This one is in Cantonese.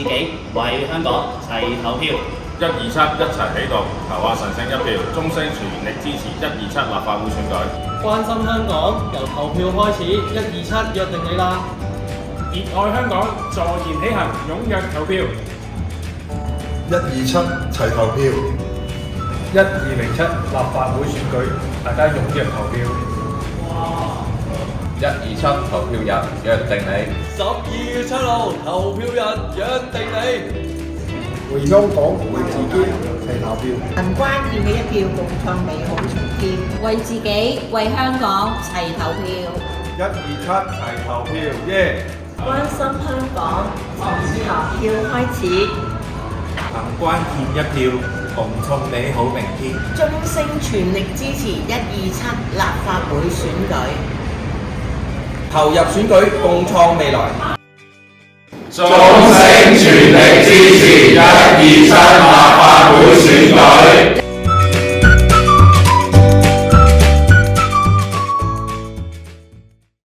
己，為香港齊投票。127一齊起動，投下神聖一票，終身全力支持127立法會選舉。關心香港，由投票開始，127約定你啦！熱愛香港，坐言起行，踴躍投票。127齊投票。1207立法會選舉，大家踴躍投票。127投票日約定你。12月7號投票日約定你。為香港，為自己，齊投票。憑關鍵嘅一票，共創美好明天。為自己，為香港齊投票。127齊投票，耶！關心香港，從投票開始。憑關鍵一票，共創美好明天。終聲全力支持127立法會選舉。投入選舉，共創未來。終聲全力支持127